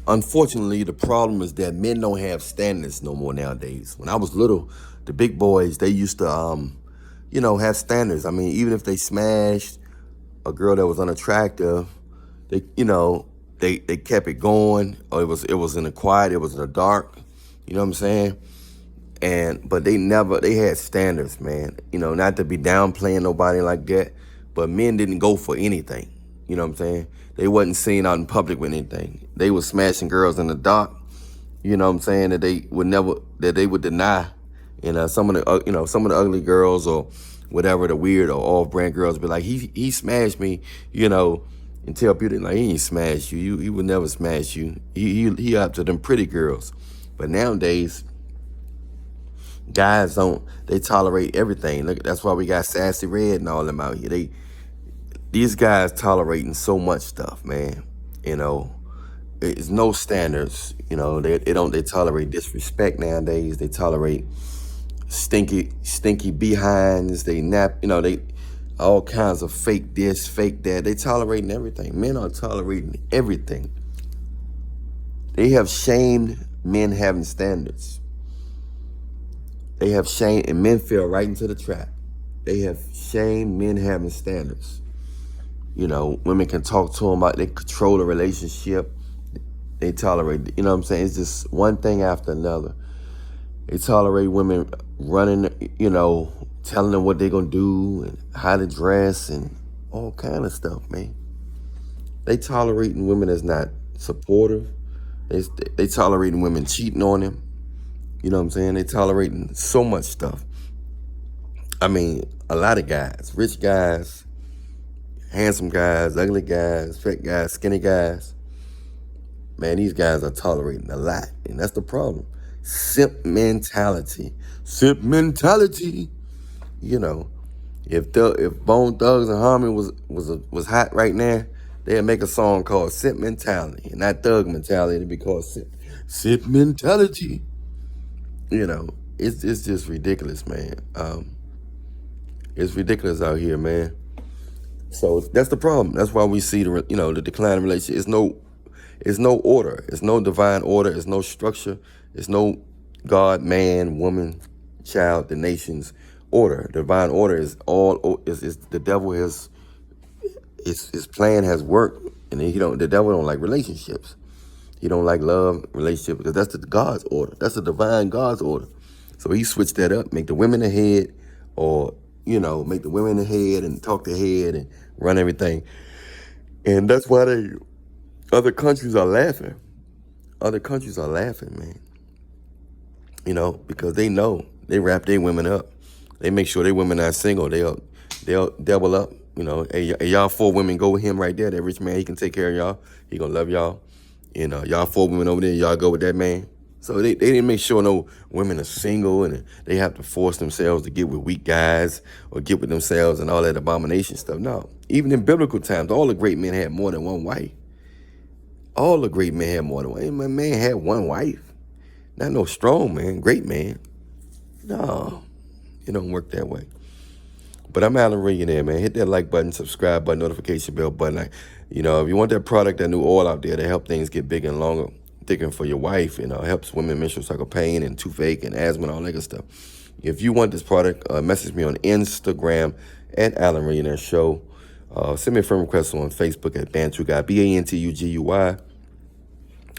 unfortunately, the problem is that men don't have standards no more nowadays. When I was little, the big boys, they used to, have standards. I mean, even if they smashed a girl that was unattractive, they, they kept it going. Or it was in the quiet, it was in the dark. You know what I'm saying? But they had standards, man. Not to be downplaying nobody like that, but men didn't go for anything. You know what I'm saying? They wasn't seen out in public with anything. They was smashing girls in the dark. You know what I'm saying? That they would deny. And some of the ugly girls or whatever, the weird or off-brand girls be like, he smashed me, and tell people like he ain't smashed you. He would never smash you. He up to them pretty girls. But nowadays, guys don't, they tolerate everything. Look, that's why we got Sassy Red and all them out here. These guys tolerating so much stuff, man. You know, it's no standards. They tolerate disrespect nowadays. They tolerate stinky behinds. They nap, they all kinds of fake this, fake that. They tolerating everything. Men are tolerating everything. They have shamed men having standards. They have shamed, and men fell right into the trap. They have shamed men having standards. Women can talk to them about they control a relationship. They tolerate, what I'm saying? It's just one thing after another. They tolerate women running, telling them what they're going to do and how to dress and all kind of stuff, man. They tolerating women that's not supportive. They tolerating women cheating on them. You know what I'm saying? They tolerating so much stuff. I mean, a lot of guys, rich guys, handsome guys, ugly guys, fat guys, skinny guys. Man, these guys are tolerating a lot. And that's the problem. Simp mentality. Simp mentality. If Bone Thugs and Harmony was hot right now, they'd make a song called Simp Mentality. And not Thug Mentality, it'd be called Simp Mentality. It's just ridiculous, man. It's ridiculous out here, man. So that's the problem. That's why we see the decline in relationship. It's no order. It's no divine order. It's no structure. It's no God, man, woman, child, the nation's order. Divine order is is the devil has his plan has worked, and the devil don't like relationships. He don't like love, relationship, because that's the God's order. That's the divine God's order. So he switched that up, make the women the head, or make the women the head and talk the head and run everything. And that's why other countries are laughing. Other countries are laughing, man. Because they know they wrap their women up. They make sure their women not single. They'll double up. Hey, y'all 4 women go with him right there. That rich man, he can take care of y'all. He gonna love y'all. Y'all 4 women over there, y'all go with that man. So they didn't make sure no women are single and they have to force themselves to get with weak guys or get with themselves and all that abomination stuff. No, even in biblical times, all the great men had more than one wife. All the great men had more than one. My man had one wife. Not no strong man, great man. No, it don't work that way. But I'm Alan Millionaire, man. Hit that like button, subscribe button, notification bell button. If you want that product, that new oil out there to help things get bigger and longer, thicker for your wife, helps women menstrual cycle pain and toothache and asthma and all that good stuff. If you want this product, message me on Instagram at Alan Millionaire Show. Send me a friend request on Facebook at Bantu Guy, BANTUGUY.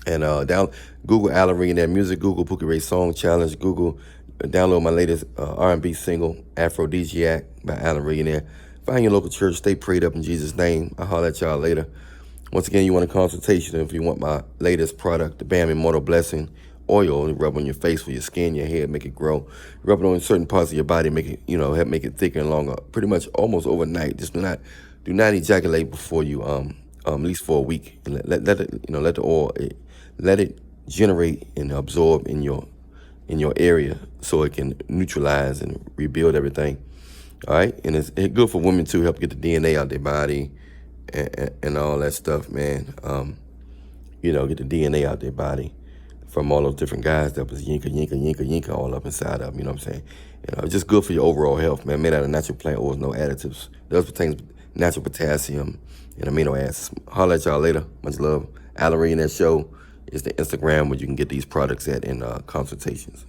And Google Alan Millionaire Music, Google Pookie Ray Song Challenge, Google download my latest R&B single, Aphrodisiac by Alan Millionaire. Find your local church, stay prayed up in Jesus' name. I'll holler at y'all later. Once again, you want a consultation if you want my latest product, the BAM Immortal Blessing Oil, rub on your face for your skin, your hair, make it grow. Rub it on certain parts of your body, make it, help make it thicker and longer. Pretty much almost overnight. Just do not ejaculate before you at least for a week. And let it, let the oil let it generate and absorb in your area so it can neutralize and rebuild everything. All right, and it's good for women too, help get the DNA out their body and all that stuff, man. Get the DNA out their body from all those different guys that was yinka all up inside of them. You know what I'm saying? It's just good for your overall health, man. Made out of natural plant oils, no additives. Those contains natural potassium and amino acids. Holler at y'all later. Much love. Alan Millionaire Show. is the Instagram where you can get these products at in consultations.